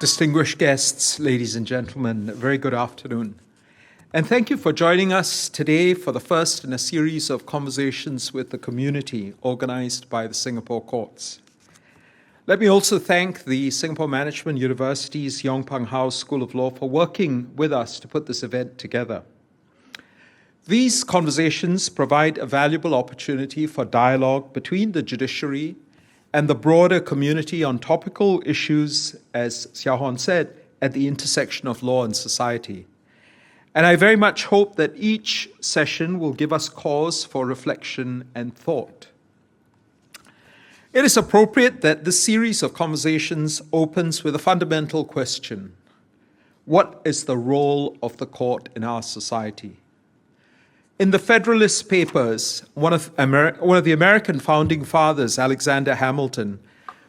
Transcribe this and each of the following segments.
Distinguished guests, ladies and gentlemen, a very good afternoon. And thank you for joining us today for the first in a series of conversations with the community organized by the Singapore courts. Let me also thank the Singapore Management University's Yong Pang House School of Law for working with us to put this event together. These conversations provide a valuable opportunity for dialogue between the judiciary and the broader community on topical issues, as Xiao Hon said, at the intersection of law and society. And I very much hope that each session will give us cause for reflection and thought. It is appropriate that this series of conversations opens with a fundamental question. What is the role of the court in our society? In the Federalist Papers, one of the American founding fathers, Alexander Hamilton,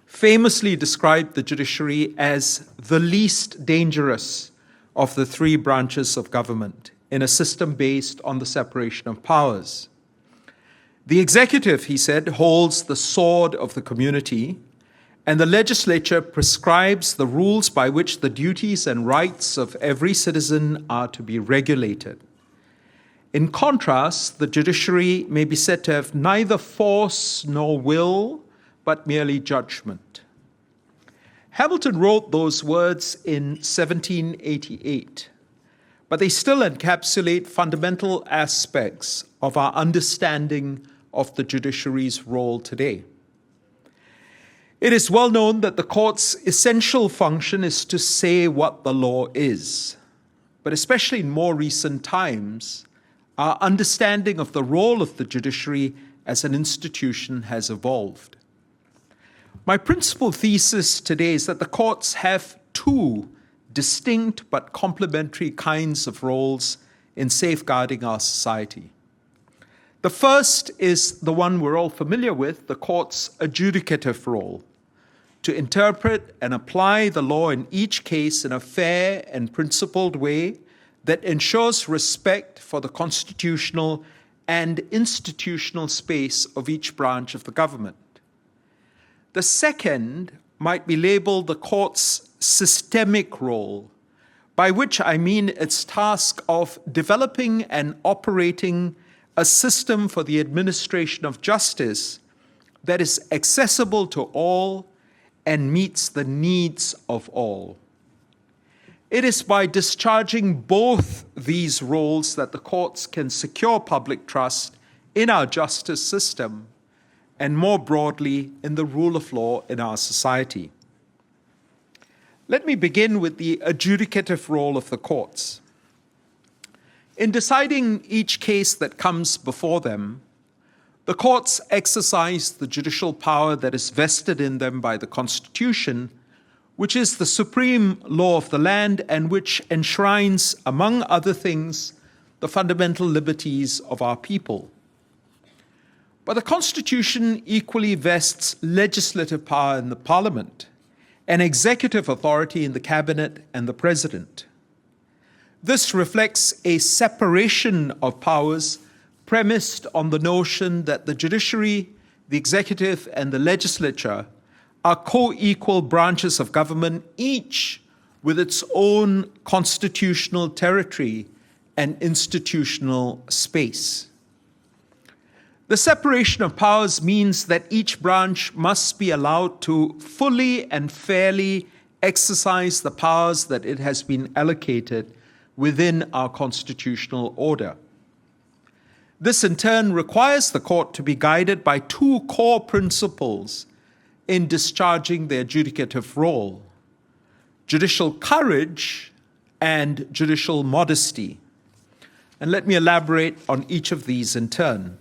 famously described the judiciary as the least dangerous of the three branches of government in a system based on the separation of powers. The executive, he said, holds the sword of the community, and the legislature prescribes the rules by which the duties and rights of every citizen are to be regulated. In contrast, the judiciary may be said to have neither force nor will, but merely judgment. Hamilton wrote those words in 1788, but they still encapsulate fundamental aspects of our understanding of the judiciary's role today. It is well known that the court's essential function is to say what the law is, but especially in more recent times, our understanding of the role of the judiciary as an institution has evolved. My principal thesis today is that the courts have two distinct but complementary kinds of roles in safeguarding our society. The first is the one we're all familiar with, the court's adjudicative role, to interpret and apply the law in each case in a fair and principled way that ensures respect for the constitutional and institutional space of each branch of the government. The second might be labeled the court's systemic role, by which I mean its task of developing and operating a system for the administration of justice that is accessible to all and meets the needs of all. It is by discharging both these roles that the courts can secure public trust in our justice system and more broadly in the rule of law in our society. Let me begin with the adjudicative role of the courts. In deciding each case that comes before them, the courts exercise the judicial power that is vested in them by the Constitution, which is the supreme law of the land and which enshrines, among other things, the fundamental liberties of our people. But the Constitution equally vests legislative power in the Parliament and executive authority in the Cabinet and the President. This reflects a separation of powers premised on the notion that the judiciary, the executive, and the legislature are co-equal branches of government, each with its own constitutional territory and institutional space. The separation of powers means that each branch must be allowed to fully and fairly exercise the powers that it has been allocated within our constitutional order. This in turn requires the court to be guided by two core principles in discharging their adjudicative role: judicial courage and judicial modesty. And let me elaborate on each of these in turn.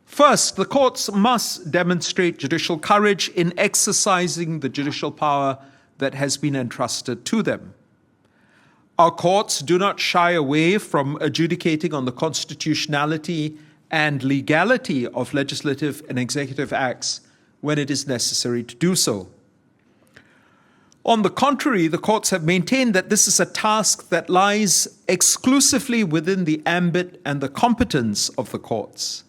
First, the courts must demonstrate judicial courage in exercising the judicial power that has been entrusted to them. Our courts do not shy away from adjudicating on the constitutionality and legality of legislative and executive acts when it is necessary to do so. On the contrary, the courts have maintained that this is a task that lies exclusively within the ambit and the competence of the courts.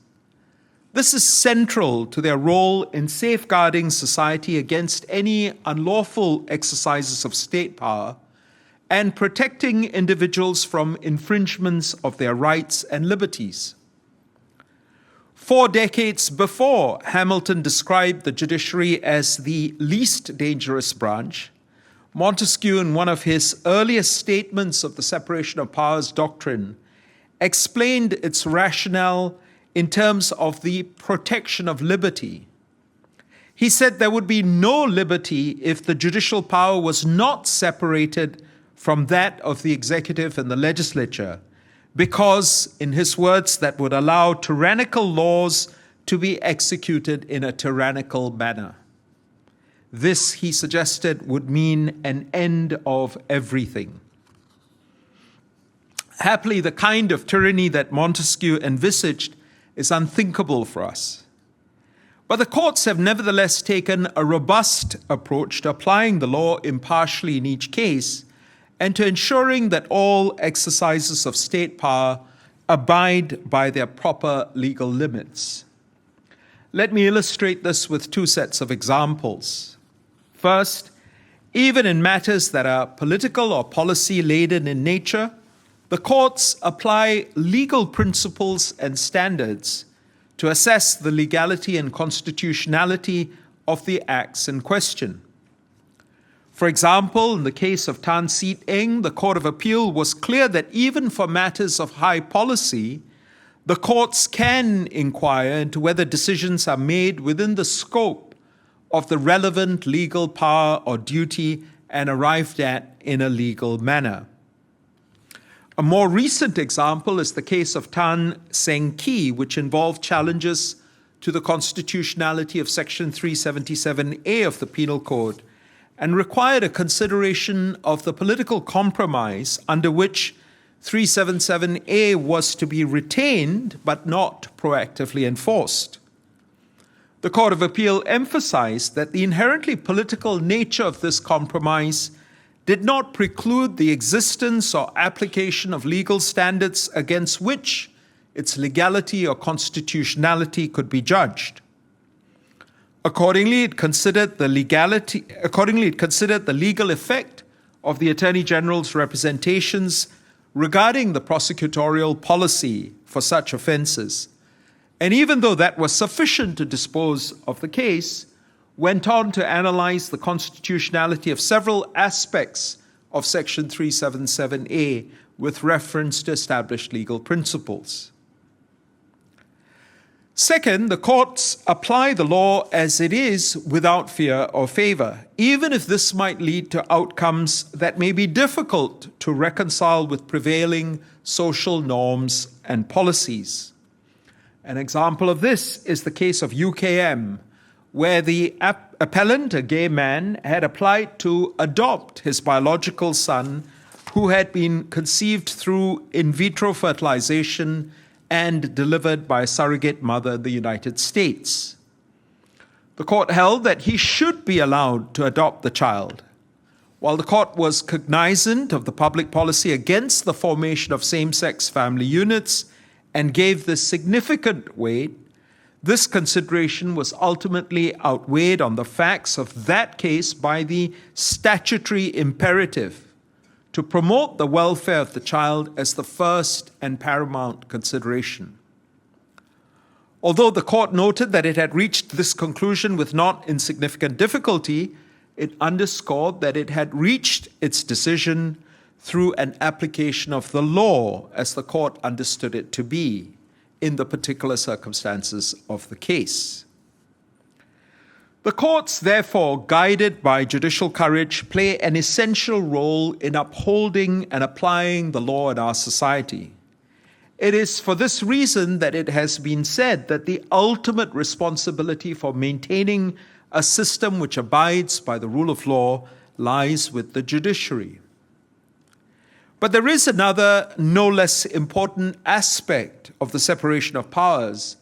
This is central to their role in safeguarding society against any unlawful exercises of state power and protecting individuals from infringements of their rights and liberties. 4 decades before Hamilton described the judiciary as the least dangerous branch, Montesquieu, in one of his earliest statements of the separation of powers doctrine, explained its rationale in terms of the protection of liberty. He said there would be no liberty if the judicial power was not separated from that of the executive and the legislature, because, in his words, that would allow tyrannical laws to be executed in a tyrannical manner. This, he suggested, would mean an end of everything. Happily, the kind of tyranny that Montesquieu envisaged is unthinkable for us. But the courts have nevertheless taken a robust approach to applying the law impartially in each case and to ensuring that all exercises of state power abide by their proper legal limits. Let me illustrate this with 2 sets of examples. First, even in matters that are political or policy-laden in nature, the courts apply legal principles and standards to assess the legality and constitutionality of the acts in question. For example, in the case of Tan Seet Eng, the Court of Appeal was clear that even for matters of high policy, the courts can inquire into whether decisions are made within the scope of the relevant legal power or duty and arrived at in a legal manner. A more recent example is the case of Tan Seng Ki, which involved challenges to the constitutionality of Section 377A of the Penal Code, and required a consideration of the political compromise under which 377A was to be retained but not proactively enforced. The Court of Appeal emphasized that the inherently political nature of this compromise did not preclude the existence or application of legal standards against which its legality or constitutionality could be judged. Accordingly, it considered the legal effect of the Attorney General's representations regarding the prosecutorial policy for such offences, and even though that was sufficient to dispose of the case, went on to analyze the constitutionality of several aspects of Section 377A with reference to established legal principles. Second, the courts apply the law as it is without fear or favor, even if this might lead to outcomes that may be difficult to reconcile with prevailing social norms and policies. An example of this is the case of UKM, where the appellant, a gay man, had applied to adopt his biological son, who had been conceived through in vitro fertilization and delivered by a surrogate mother in the United States. The court held that he should be allowed to adopt the child. While the court was cognizant of the public policy against the formation of same-sex family units and gave this significant weight, this consideration was ultimately outweighed on the facts of that case by the statutory imperative to promote the welfare of the child as the first and paramount consideration. Although the court noted that it had reached this conclusion with not insignificant difficulty, it underscored that it had reached its decision through an application of the law as the court understood it to be in the particular circumstances of the case. The courts, therefore, guided by judicial courage, play an essential role in upholding and applying the law in our society. It is for this reason that it has been said that the ultimate responsibility for maintaining a system which abides by the rule of law lies with the judiciary. But there is another, no less important aspect of the separation of powers,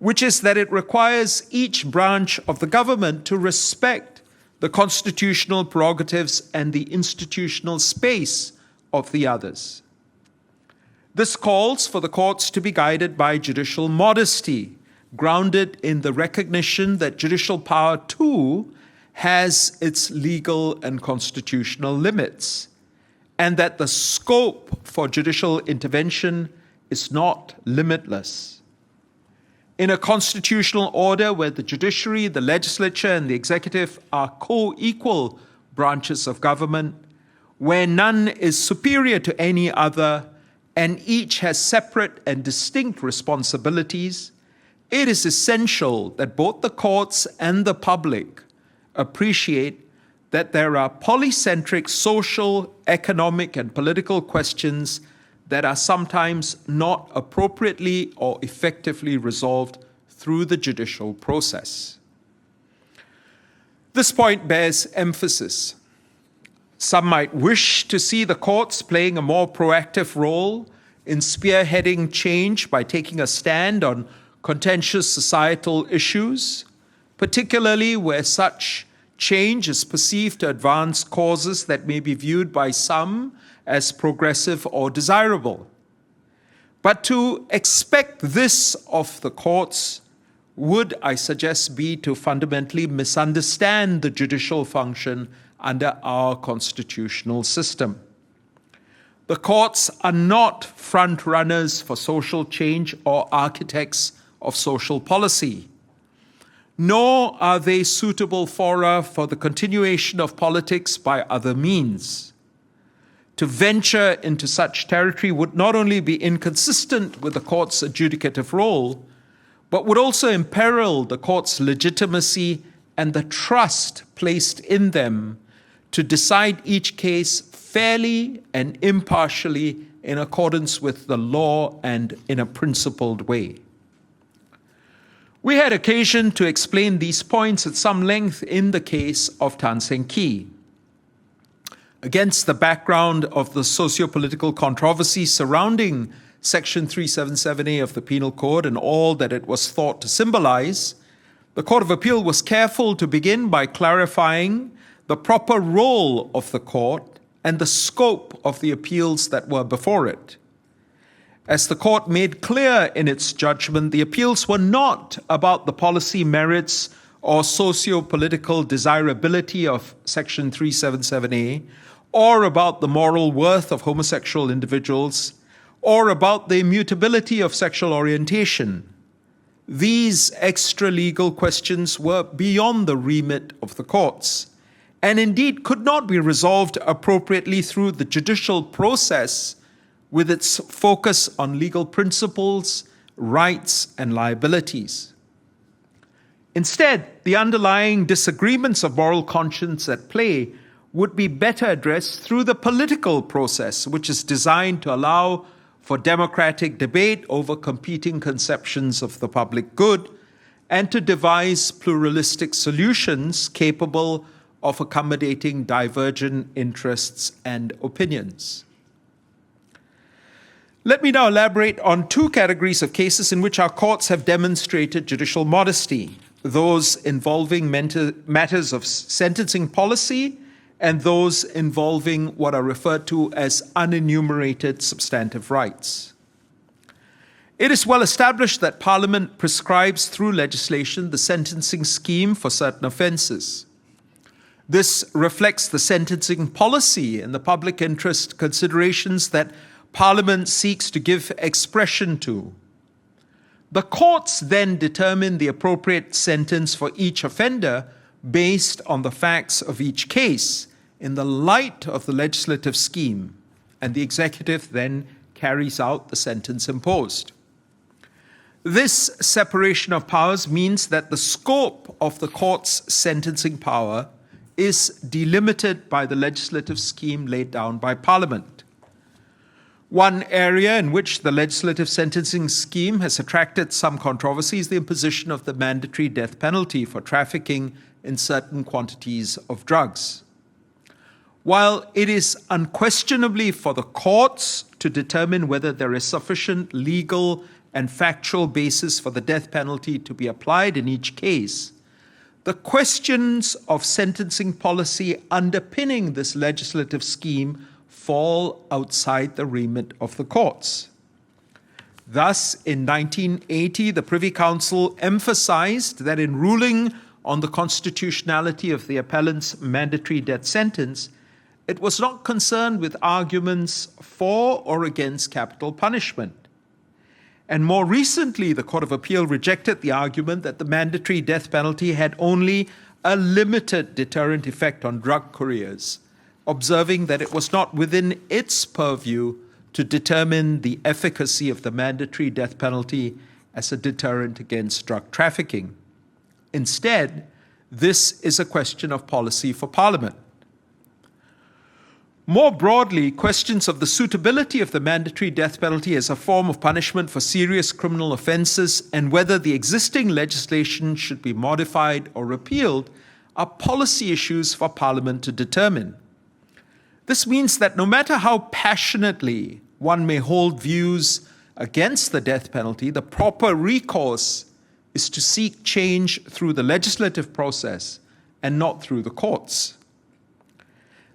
which is that it requires each branch of the government to respect the constitutional prerogatives and the institutional space of the others. This calls for the courts to be guided by judicial modesty, grounded in the recognition that judicial power too has its legal and constitutional limits, and that the scope for judicial intervention is not limitless. In a constitutional order where the judiciary, the legislature, and the executive are co-equal branches of government, where none is superior to any other, and each has separate and distinct responsibilities, it is essential that both the courts and the public appreciate that there are polycentric social, economic, and political questions that are sometimes not appropriately or effectively resolved through the judicial process. This point bears emphasis. Some might wish to see the courts playing a more proactive role in spearheading change by taking a stand on contentious societal issues, particularly where such change is perceived to advance causes that may be viewed by some as progressive or desirable. But to expect this of the courts would, I suggest, be to fundamentally misunderstand the judicial function under our constitutional system. The courts are not front runners for social change or architects of social policy, nor are they suitable fora for the continuation of politics by other means. To venture into such territory would not only be inconsistent with the court's adjudicative role, but would also imperil the court's legitimacy and the trust placed in them to decide each case fairly and impartially in accordance with the law and in a principled way. We had occasion to explain these points at some length in the case of Tan Seng Kee. Against the background of the socio-political controversy surrounding Section 377A of the Penal Code and all that it was thought to symbolize, the Court of Appeal was careful to begin by clarifying the proper role of the court and the scope of the appeals that were before it. As the court made clear in its judgment, the appeals were not about the policy merits or socio-political desirability of Section 377A, or about the moral worth of homosexual individuals, or about the immutability of sexual orientation. These extra-legal questions were beyond the remit of the courts, and indeed could not be resolved appropriately through the judicial process with its focus on legal principles, rights, and liabilities. Instead, the underlying disagreements of moral conscience at play would be better addressed through the political process, which is designed to allow for democratic debate over competing conceptions of the public good and to devise pluralistic solutions capable of accommodating divergent interests and opinions. Let me now elaborate on two categories of cases in which our courts have demonstrated judicial modesty: those involving matters of sentencing policy and those involving what are referred to as unenumerated substantive rights. It is well established that Parliament prescribes through legislation the sentencing scheme for certain offences. This reflects the sentencing policy and the public interest considerations that Parliament seeks to give expression to. The courts then determine the appropriate sentence for each offender based on the facts of each case in the light of the legislative scheme, and the executive then carries out the sentence imposed. This separation of powers means that the scope of the court's sentencing power is delimited by the legislative scheme laid down by Parliament. One area in which the legislative sentencing scheme has attracted some controversy is the imposition of the mandatory death penalty for trafficking in certain quantities of drugs. While it is unquestionably for the courts to determine whether there is sufficient legal and factual basis for the death penalty to be applied in each case, the questions of sentencing policy underpinning this legislative scheme fall outside the remit of the courts. Thus, in 1980, the Privy Council emphasized that in ruling on the constitutionality of the appellant's mandatory death sentence, it was not concerned with arguments for or against capital punishment. And more recently, the Court of Appeal rejected the argument that the mandatory death penalty had only a limited deterrent effect on drug couriers, observing that it was not within its purview to determine the efficacy of the mandatory death penalty as a deterrent against drug trafficking. Instead, this is a question of policy for Parliament. More broadly, questions of the suitability of the mandatory death penalty as a form of punishment for serious criminal offences and whether the existing legislation should be modified or repealed are policy issues for Parliament to determine. This means that no matter how passionately one may hold views against the death penalty, the proper recourse is to seek change through the legislative process and not through the courts.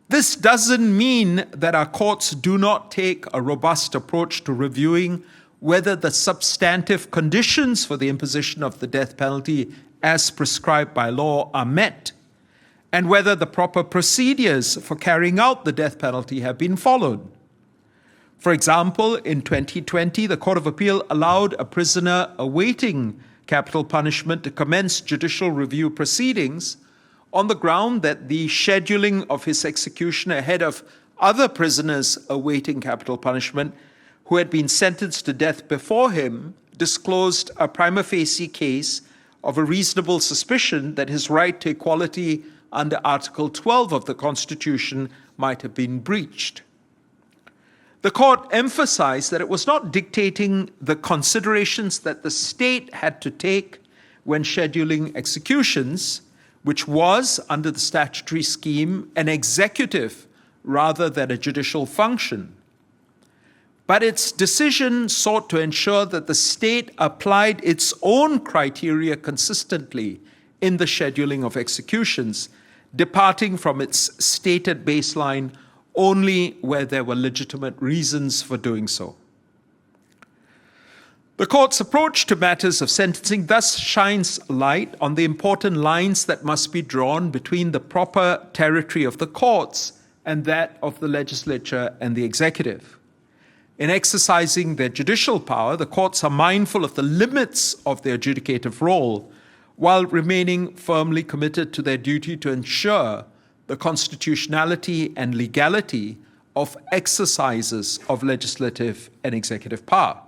This doesn't mean that our courts do not take a robust approach to reviewing whether the substantive conditions for the imposition of the death penalty as prescribed by law are met, and whether the proper procedures for carrying out the death penalty have been followed. For example, in 2020, the Court of Appeal allowed a prisoner awaiting capital punishment to commence judicial review proceedings on the ground that the scheduling of his execution ahead of other prisoners awaiting capital punishment who had been sentenced to death before him disclosed a prima facie case of a reasonable suspicion that his right to equality under Article 12 of the Constitution might have been breached. The court emphasized that it was not dictating the considerations that the state had to take when scheduling executions, which was, under the statutory scheme, an executive rather than a judicial function. But its decision sought to ensure that the state applied its own criteria consistently in the scheduling of executions, departing from its stated baseline only where there were legitimate reasons for doing so. The court's approach to matters of sentencing thus shines light on the important lines that must be drawn between the proper territory of the courts and that of the legislature and the executive. In exercising their judicial power, the courts are mindful of the limits of their adjudicative role, while remaining firmly committed to their duty to ensure the constitutionality and legality of exercises of legislative and executive power.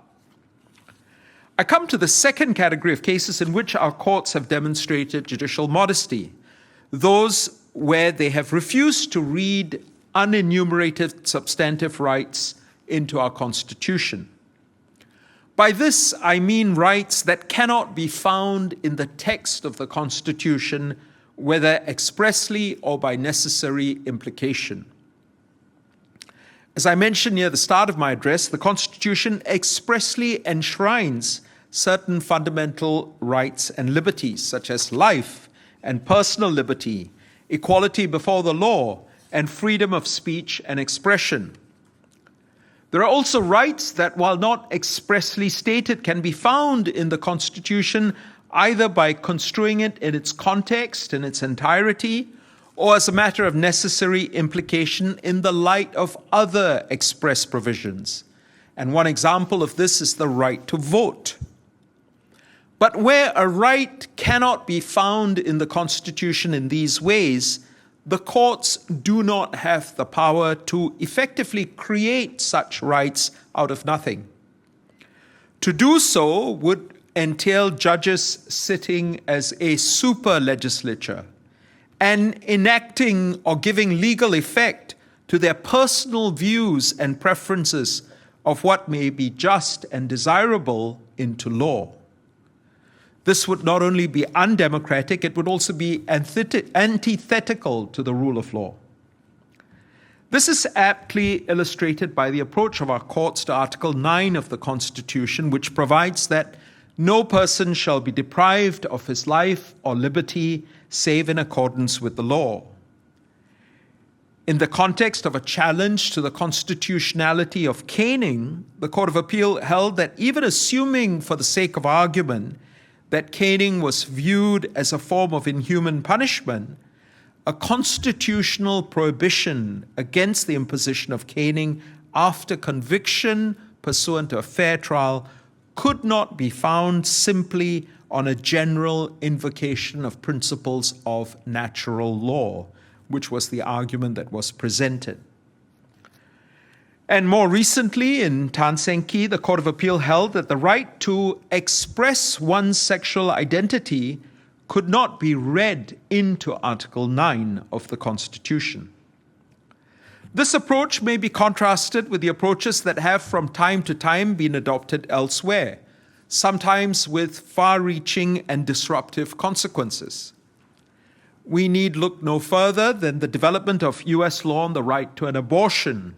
I come to the second category of cases in which our courts have demonstrated judicial modesty, those where they have refused to read unenumerated substantive rights into our Constitution. By this, I mean rights that cannot be found in the text of the Constitution, whether expressly or by necessary implication. As I mentioned near the start of my address, the Constitution expressly enshrines certain fundamental rights and liberties, such as life and personal liberty, equality before the law, and freedom of speech and expression. There are also rights that, while not expressly stated, can be found in the Constitution either by construing it in its context, in its entirety, or as a matter of necessary implication in the light of other express provisions. And one example of this is the right to vote. But where a right cannot be found in the Constitution in these ways, the courts do not have the power to effectively create such rights out of nothing. To do so would entail judges sitting as a super legislature and enacting or giving legal effect to their personal views and preferences of what may be just and desirable into law. This would not only be undemocratic, it would also be antithetical to the rule of law. This is aptly illustrated by the approach of our courts to Article 9 of the Constitution, which provides that no person shall be deprived of his life or liberty save in accordance with the law. In the context of a challenge to the constitutionality of caning, the Court of Appeal held that even assuming for the sake of argument that caning was viewed as a form of inhuman punishment, a constitutional prohibition against the imposition of caning after conviction pursuant to a fair trial could not be found simply on a general invocation of principles of natural law, which was the argument that was presented. And more recently, in Tan Seng Kee, the Court of Appeal held that the right to express one's sexual identity could not be read into Article 9 of the Constitution. This approach may be contrasted with the approaches that have from time to time been adopted elsewhere, sometimes with far-reaching and disruptive consequences. We need look no further than the development of U.S. law on the right to an abortion,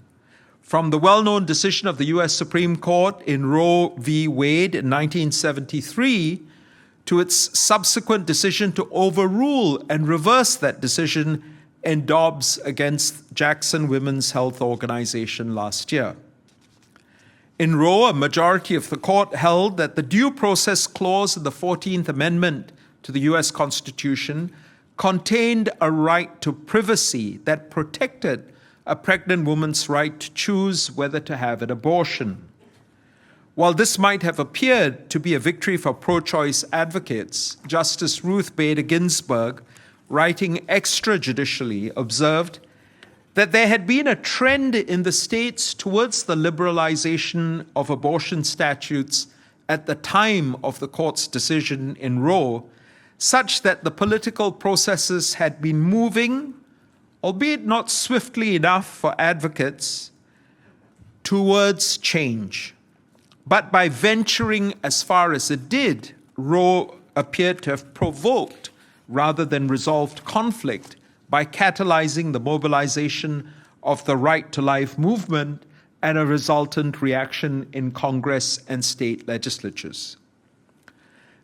from the well-known decision of the U.S. Supreme Court in Roe v. Wade in 1973 to its subsequent decision to overrule and reverse that decision in Dobbs against Jackson Women's Health Organization last year. In Roe, a majority of the court held that the Due Process Clause in the 14th Amendment to the U.S. Constitution contained a right to privacy that protected a pregnant woman's right to choose whether to have an abortion. While this might have appeared to be a victory for pro-choice advocates, Justice Ruth Bader Ginsburg, writing extrajudicially, observed that there had been a trend in the states towards the liberalization of abortion statutes at the time of the court's decision in Roe, such that the political processes had been moving, albeit not swiftly enough for advocates, towards change. But by venturing as far as it did, Roe appeared to have provoked rather than resolved conflict by catalyzing the mobilization of the Right to Life movement and a resultant reaction in Congress and state legislatures.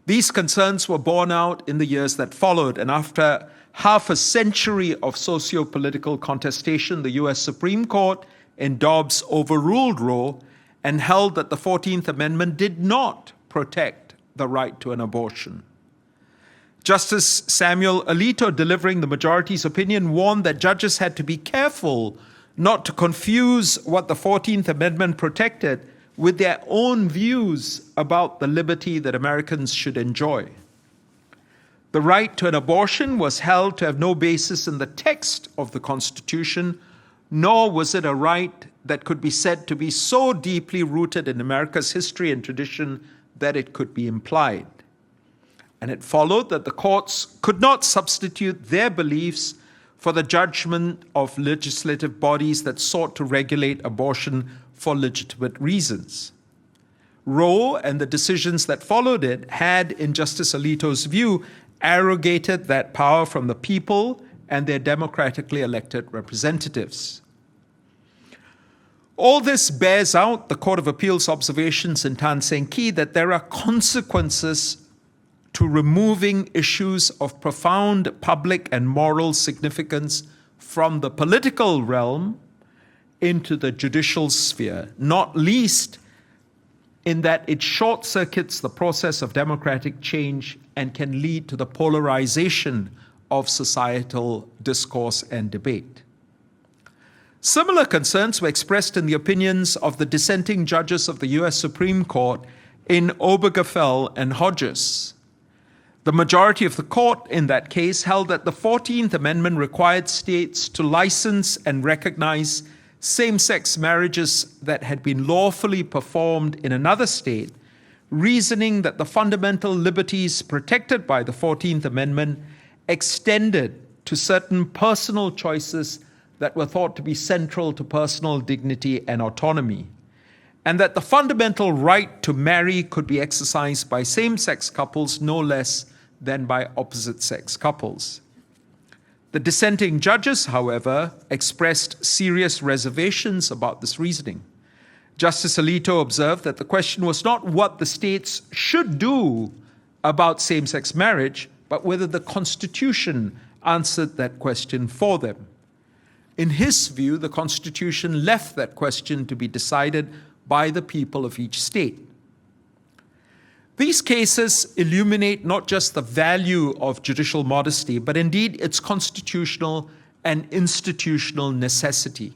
These concerns were borne out in the years that followed, and after half a century of socio-political contestation, the U.S. Supreme Court in Dobbs overruled Roe and held that the 14th Amendment did not protect the right to an abortion. Justice Samuel Alito, delivering the majority's opinion, warned that judges had to be careful not to confuse what the 14th Amendment protected with their own views about the liberty that Americans should enjoy. The right to an abortion was held to have no basis in the text of the Constitution, nor was it a right that could be said to be so deeply rooted in America's history and tradition that it could be implied. And it followed that the courts could not substitute their beliefs for the judgment of legislative bodies that sought to regulate abortion for legitimate reasons. Roe and the decisions that followed it had, in Justice Alito's view, arrogated that power from the people and their democratically elected representatives. All this bears out the Court of Appeal's observations in Tan Seng Kee that there are consequences to removing issues of profound public and moral significance from the political realm into the judicial sphere, not least in that it short-circuits the process of democratic change and can lead to the polarization of societal discourse and debate. Similar concerns were expressed in the opinions of the dissenting judges of the U.S. Supreme Court in Obergefell and Hodges. The majority of the court in that case held that the 14th Amendment required states to license and recognize same-sex marriages that had been lawfully performed in another state, reasoning that the fundamental liberties protected by the 14th Amendment extended to certain personal choices that were thought to be central to personal dignity and autonomy, and that the fundamental right to marry could be exercised by same-sex couples no less than by opposite-sex couples. The dissenting judges, however, expressed serious reservations about this reasoning. Justice Alito observed that the question was not what the states should do about same-sex marriage, but whether the Constitution answered that question for them. In his view, the Constitution left that question to be decided by the people of each state. These cases illuminate not just the value of judicial modesty, but indeed its constitutional and institutional necessity.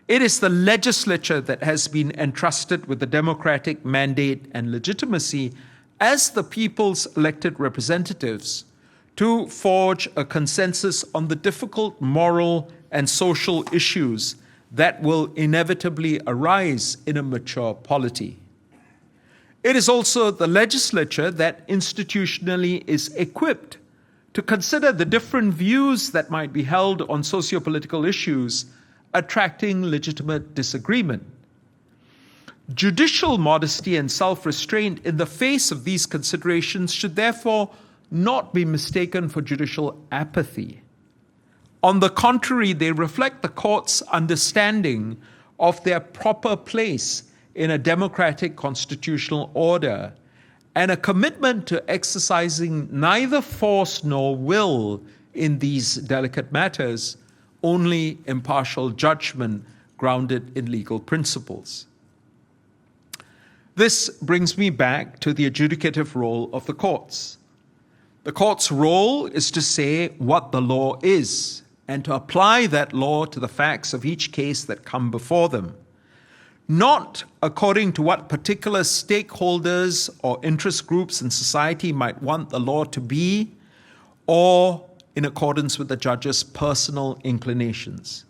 It is the legislature that has been entrusted with the democratic mandate and legitimacy as the people's elected representatives to forge a consensus on the difficult moral and social issues that will inevitably arise in a mature polity. It is also the legislature that institutionally is equipped to consider the different views that might be held on socio-political issues, attracting legitimate disagreement. Judicial modesty and self-restraint in the face of these considerations should therefore not be mistaken for judicial apathy. On the contrary, they reflect the court's understanding of their proper place in a democratic constitutional order and a commitment to exercising neither force nor will in these delicate matters, only impartial judgment grounded in legal principles. This brings me back to the adjudicative role of the courts. The court's role is to say what the law is and to apply that law to the facts of each case that come before them, not according to what particular stakeholders or interest groups in society might want the law to be, or in accordance with the judge's personal inclinations.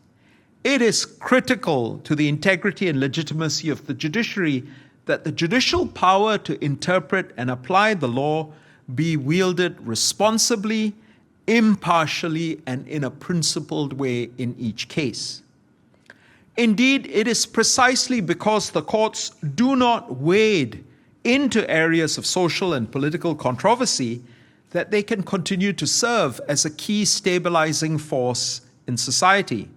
It is critical to the integrity and legitimacy of the judiciary that the judicial power to interpret and apply the law be wielded responsibly, impartially, and in a principled way in each case. Indeed, it is precisely because the courts do not wade into areas of social and political controversy that they can continue to serve as a key stabilizing force in society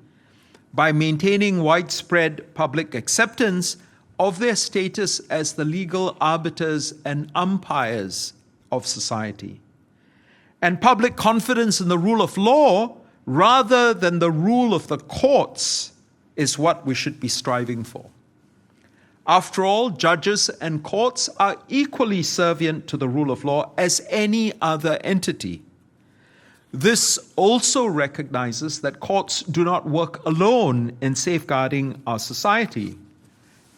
by maintaining widespread public acceptance of their status as the legal arbiters and umpires of society, and public confidence in the rule of law rather than the rule of the courts is what we should be striving for. After all, judges and courts are equally servient to the rule of law as any other entity. This also recognizes that courts do not work alone in safeguarding our society.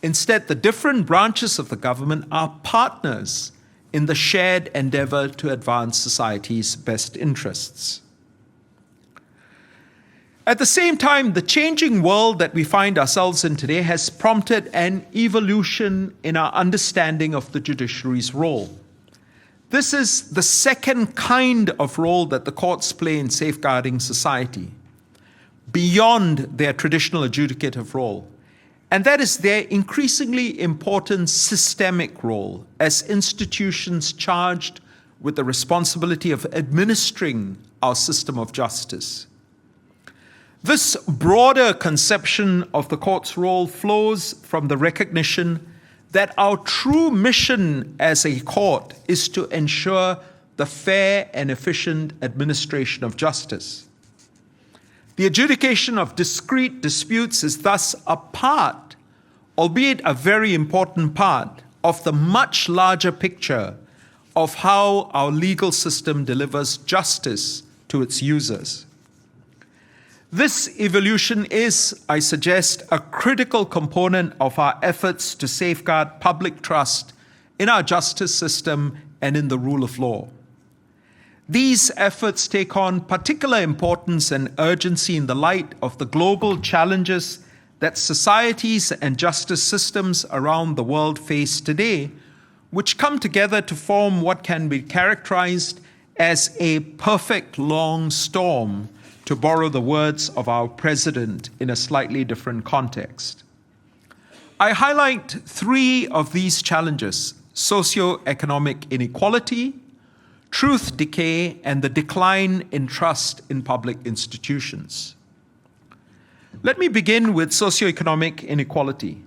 Instead, the different branches of the government are partners in the shared endeavor to advance society's best interests. At the same time, the changing world that we find ourselves in today has prompted an evolution in our understanding of the judiciary's role. This is the second kind of role that the courts play in safeguarding society, beyond their traditional adjudicative role, and that is their increasingly important systemic role as institutions charged with the responsibility of administering our system of justice. This broader conception of the court's role flows from the recognition that our true mission as a court is to ensure the fair and efficient administration of justice. The adjudication of discrete disputes is thus a part, albeit a very important part, of the much larger picture of how our legal system delivers justice to its users. This evolution is, I suggest, a critical component of our efforts to safeguard public trust in our justice system and in the rule of law. These efforts take on particular importance and urgency in the light of the global challenges that societies and justice systems around the world face today, which come together to form what can be characterized as a perfect long storm, to borrow the words of our president in a slightly different context. I highlight three of these challenges: socioeconomic inequality, truth decay, and the decline in trust in public institutions. Let me begin with socioeconomic inequality.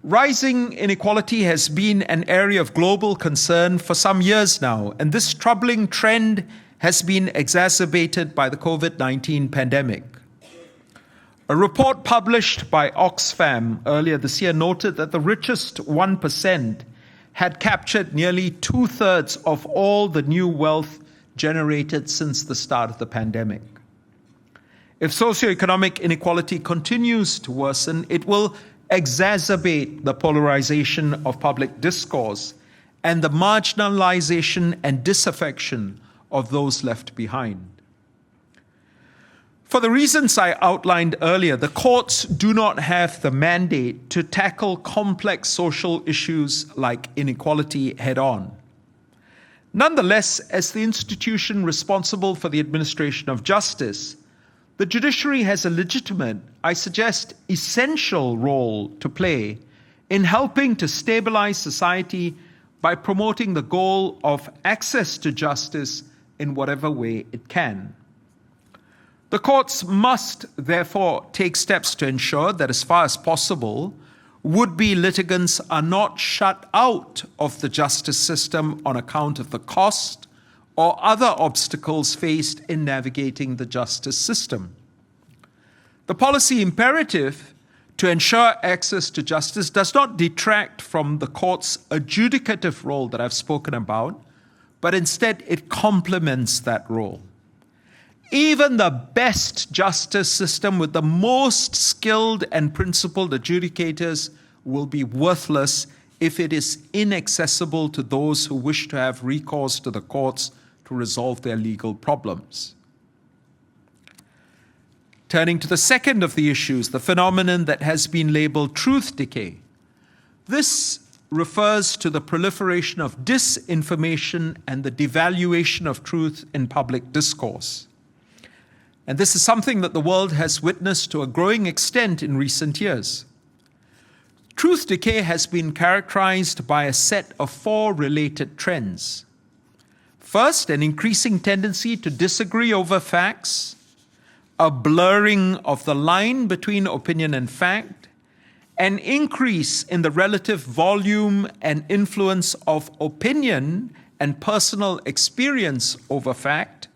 Rising inequality has been an area of global concern for some years now, and this troubling trend has been exacerbated by the COVID-19 pandemic. A report published by Oxfam earlier this year noted that the richest 1% had captured nearly 2/3 of all the new wealth generated since the start of the pandemic. If socioeconomic inequality continues to worsen, it will exacerbate the polarization of public discourse and the marginalization and disaffection of those left behind. For the reasons I outlined earlier, the courts do not have the mandate to tackle complex social issues like inequality head-on. Nonetheless, as the institution responsible for the administration of justice, the judiciary has a legitimate, I suggest essential role to play in helping to stabilize society by promoting the goal of access to justice in whatever way it can. The courts must therefore take steps to ensure that, as far as possible, would-be litigants are not shut out of the justice system on account of the cost or other obstacles faced in navigating the justice system. The policy imperative to ensure access to justice does not detract from the court's adjudicative role that I've spoken about, but instead it complements that role. Even the best justice system with the most skilled and principled adjudicators will be worthless if it is inaccessible to those who wish to have recourse to the courts to resolve their legal problems. Turning to the second of the issues, the phenomenon that has been labeled truth decay. This refers to the proliferation of disinformation and the devaluation of truth in public discourse. And this is something that the world has witnessed to a growing extent in recent years. Truth decay has been characterized by a set of 4 related trends. First, an increasing tendency to disagree over facts, a blurring of the line between opinion and fact, an increase in the relative volume and influence of opinion and personal experience over fact,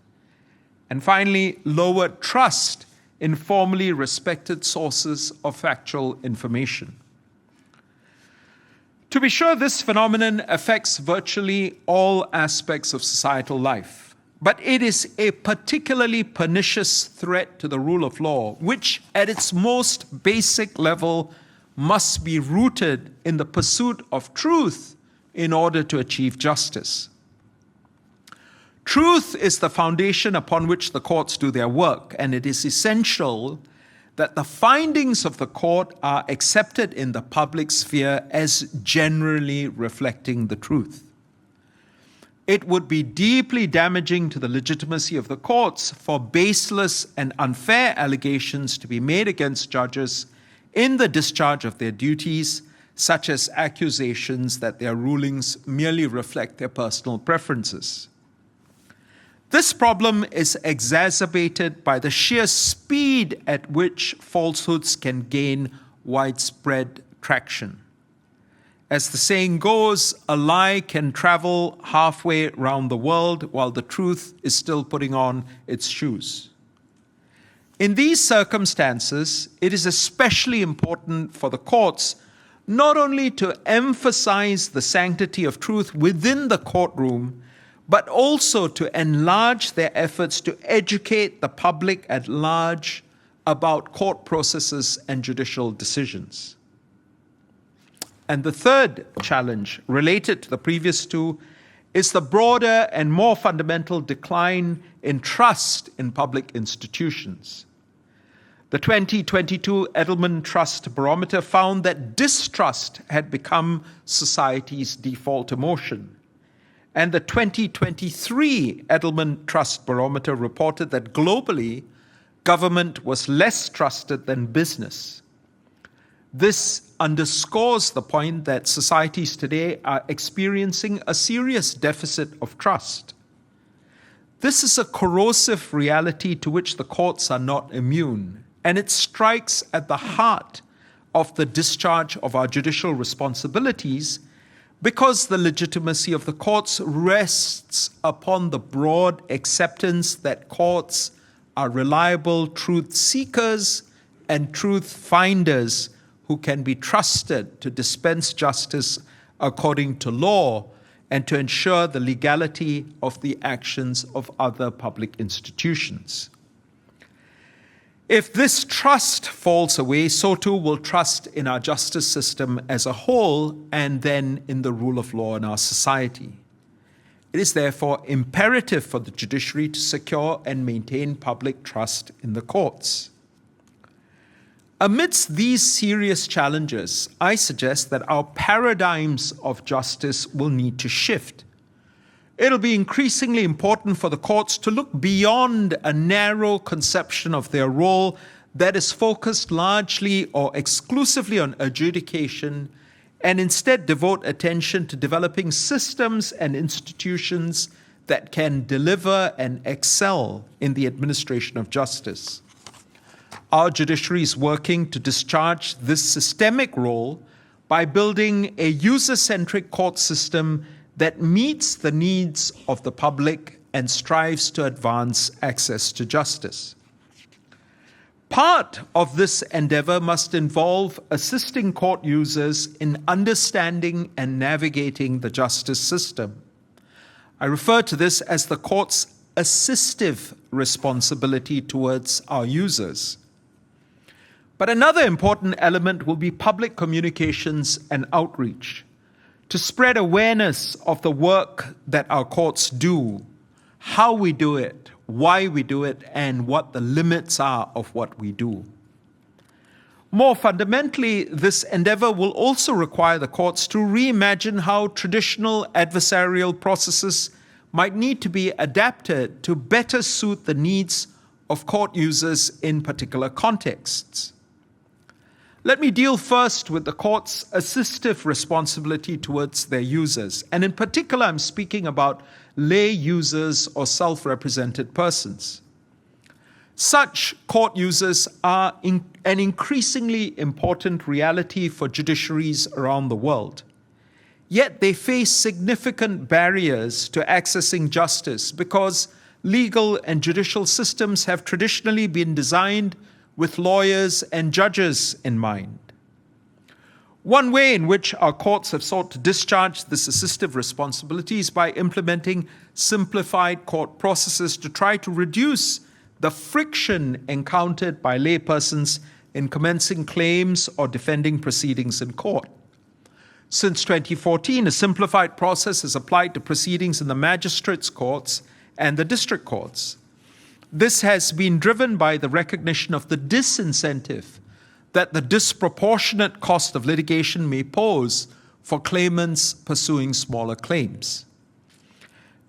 and finally, lower trust in formally respected sources of factual information. To be sure, this phenomenon affects virtually all aspects of societal life, but it is a particularly pernicious threat to the rule of law, which at its most basic level must be rooted in the pursuit of truth in order to achieve justice. Truth is the foundation upon which the courts do their work, and it is essential that the findings of the court are accepted in the public sphere as generally reflecting the truth. It would be deeply damaging to the legitimacy of the courts for baseless and unfair allegations to be made against judges in the discharge of their duties, such as accusations that their rulings merely reflect their personal preferences. This problem is exacerbated by the sheer speed at which falsehoods can gain widespread traction. As the saying goes, a lie can travel halfway around the world while the truth is still putting on its shoes. In these circumstances, it is especially important for the courts not only to emphasize the sanctity of truth within the courtroom, but also to enlarge their efforts to educate the public at large about court processes and judicial decisions. And the third challenge, related to the previous two, is the broader and more fundamental decline in trust in public institutions. The 2022 Edelman Trust Barometer found that distrust had become society's default emotion. And the 2023 Edelman Trust Barometer reported that globally, government was less trusted than business. This underscores the point that societies today are experiencing a serious deficit of trust. This is a corrosive reality to which the courts are not immune, and it strikes at the heart of the discharge of our judicial responsibilities, because the legitimacy of the courts rests upon the broad acceptance that courts are reliable truth seekers and truth finders who can be trusted to dispense justice according to law and to ensure the legality of the actions of other public institutions. If this trust falls away, so too will trust in our justice system as a whole and then in the rule of law in our society. It is therefore imperative for the judiciary to secure and maintain public trust in the courts. Amidst these serious challenges, I suggest that our paradigms of justice will need to shift. It'll be increasingly important for the courts to look beyond a narrow conception of their role that is focused largely or exclusively on adjudication and instead devote attention to developing systems and institutions that can deliver and excel in the administration of justice. Our judiciary is working to discharge this systemic role by building a user-centric court system that meets the needs of the public and strives to advance access to justice. Part of this endeavor must involve assisting court users in understanding and navigating the justice system. I refer to this as the court's assistive responsibility towards our users. But another important element will be public communications and outreach, to spread awareness of the work that our courts do, how we do it, why we do it, and what the limits are of what we do. More fundamentally, this endeavor will also require the courts to reimagine how traditional adversarial processes might need to be adapted to better suit the needs of court users in particular contexts. Let me deal first with the court's assistive responsibility towards their users, and in particular, I'm speaking about lay users or self-represented persons. Such court users are an increasingly important reality for judiciaries around the world. Yet they face significant barriers to accessing justice because legal and judicial systems have traditionally been designed with lawyers and judges in mind. One way in which our courts have sought to discharge this assistive responsibility is by implementing simplified court processes to try to reduce the friction encountered by laypersons in commencing claims or defending proceedings in court. Since 2014, a simplified process is applied to proceedings in the magistrates' courts and the district courts. This has been driven by the recognition of the disincentive that the disproportionate cost of litigation may pose for claimants pursuing smaller claims.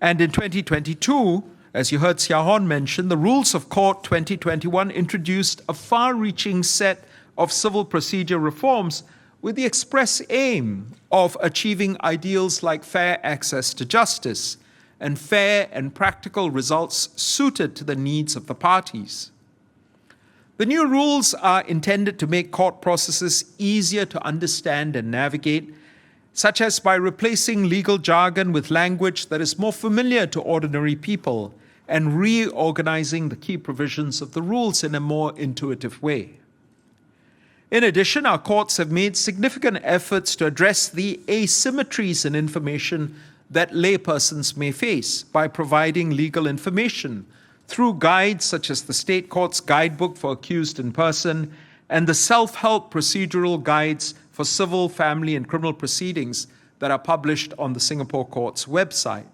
And in 2022, as you heard Sia Horn mention, the Rules of Court 2021 introduced a far-reaching set of civil procedure reforms with the express aim of achieving ideals like fair access to justice and fair and practical results suited to the needs of the parties. The new rules are intended to make court processes easier to understand and navigate, such as by replacing legal jargon with language that is more familiar to ordinary people and reorganizing the key provisions of the rules in a more intuitive way. In addition, our courts have made significant efforts to address the asymmetries in information that laypersons may face by providing legal information through guides such as the State Court's Guidebook for Accused in Person and the self-help procedural guides for civil, family, and criminal proceedings that are published on the Singapore Court's website.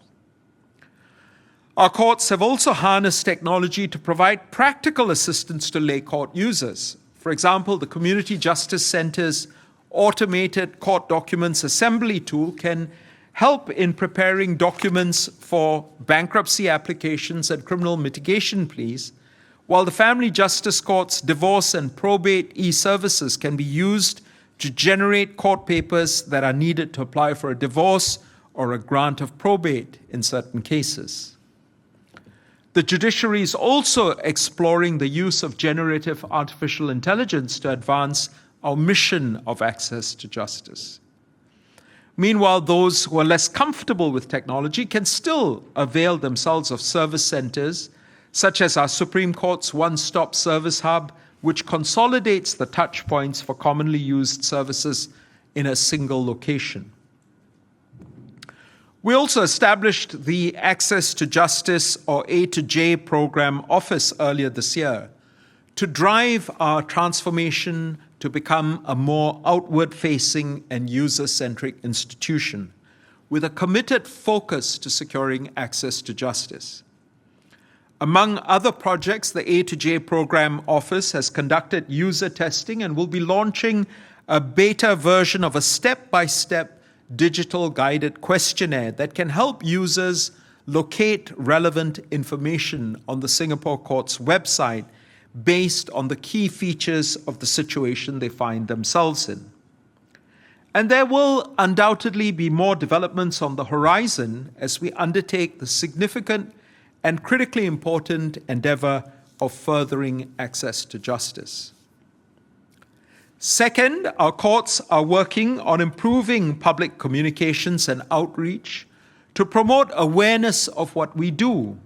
Our courts have also harnessed technology to provide practical assistance to lay court users. For example, the Community Justice Centre's automated court documents assembly tool can help in preparing documents for bankruptcy applications and criminal mitigation pleas, while the Family Justice Court's divorce and probate e-services can be used to generate court papers that are needed to apply for a divorce or a grant of probate in certain cases. The judiciary is also exploring the use of generative artificial intelligence to advance our mission of access to justice. Meanwhile, those who are less comfortable with technology can still avail themselves of service centers, such as our Supreme Court's one-stop service hub, which consolidates the touch points for commonly used services in a single location. We also established the Access to Justice, or A2J program office earlier this year to drive our transformation to become a more outward-facing and user-centric institution with a committed focus to securing access to justice. Among other projects, the A2J program office has conducted user testing and will be launching a beta version of a step-by-step digital guided questionnaire that can help users locate relevant information on the Singapore Court's website based on the key features of the situation they find themselves in. And there will undoubtedly be more developments on the horizon as we undertake the significant and critically important endeavor of furthering access to justice. Second, our courts are working on improving public communications and outreach to promote awareness of what we do.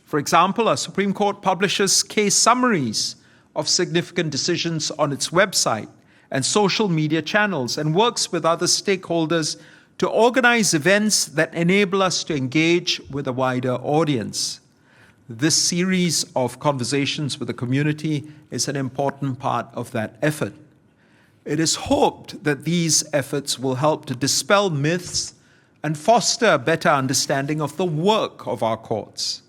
For example, our Supreme Court publishes case summaries of significant decisions on its website and social media channels and works with other stakeholders to organize events that enable us to engage with a wider audience. This series of conversations with the community is an important part of that effort. It is hoped that these efforts will help to dispel myths and foster a better understanding of the work of our courts.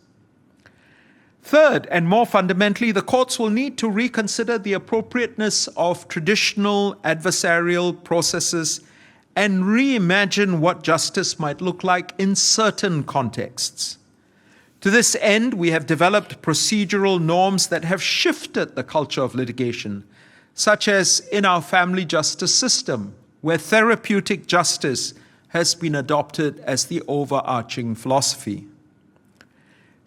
Third, and more fundamentally, the courts will need to reconsider the appropriateness of traditional adversarial processes and reimagine what justice might look like in certain contexts. To this end, we have developed procedural norms that have shifted the culture of litigation, such as in our family justice system, where therapeutic justice has been adopted as the overarching philosophy.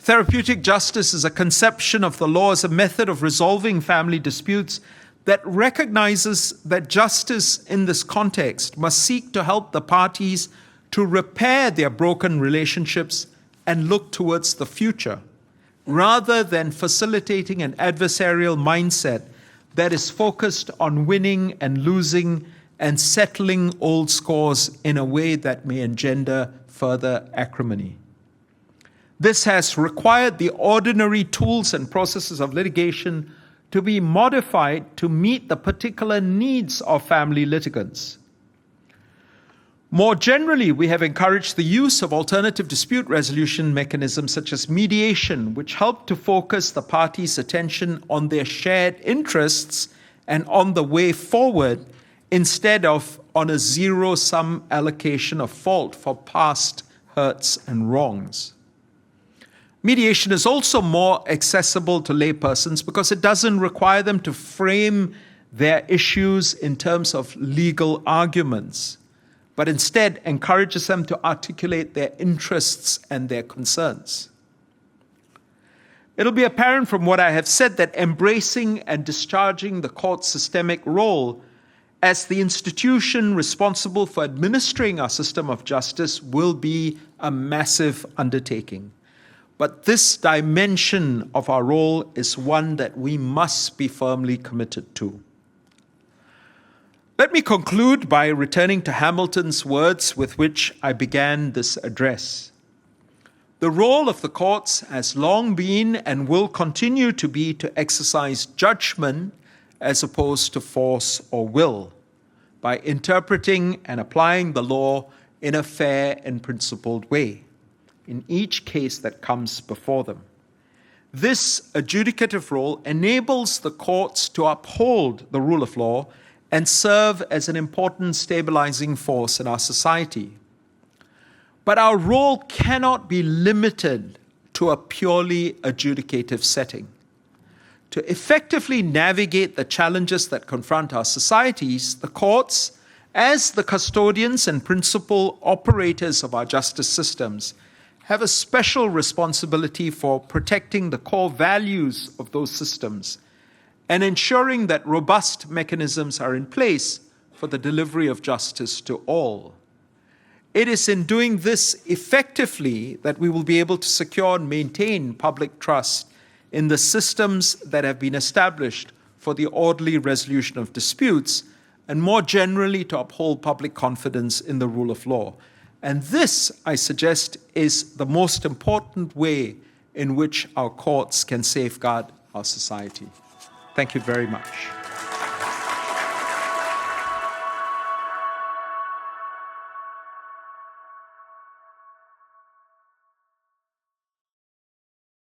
Therapeutic justice is a conception of the law as a method of resolving family disputes that recognizes that justice in this context must seek to help the parties to repair their broken relationships and look towards the future, rather than facilitating an adversarial mindset that is focused on winning and losing and settling old scores in a way that may engender further acrimony. This has required the ordinary tools and processes of litigation to be modified to meet the particular needs of family litigants. More generally, we have encouraged the use of alternative dispute resolution mechanisms such as mediation, which help to focus the parties' attention on their shared interests and on the way forward instead of on a zero-sum allocation of fault for past hurts and wrongs. Mediation is also more accessible to laypersons because it doesn't require them to frame their issues in terms of legal arguments, but instead encourages them to articulate their interests and their concerns. It'll be apparent from what I have said that embracing and discharging the court's systemic role as the institution responsible for administering our system of justice will be a massive undertaking. But this dimension of our role is one that we must be firmly committed to. Let me conclude by returning to Hamilton's words with which I began this address. The role of the courts has long been and will continue to be to exercise judgment as opposed to force or will, by interpreting and applying the law in a fair and principled way in each case that comes before them. This adjudicative role enables the courts to uphold the rule of law and serve as an important stabilizing force in our society. But our role cannot be limited to a purely adjudicative setting. To effectively navigate the challenges that confront our societies, the courts, as the custodians and principal operators of our justice systems, have a special responsibility for protecting the core values of those systems and ensuring that robust mechanisms are in place for the delivery of justice to all. It is in doing this effectively that we will be able to secure and maintain public trust in the systems that have been established for the orderly resolution of disputes, and more generally to uphold public confidence in the rule of law. And this, I suggest, is the most important way in which our courts can safeguard our society. Thank you very much.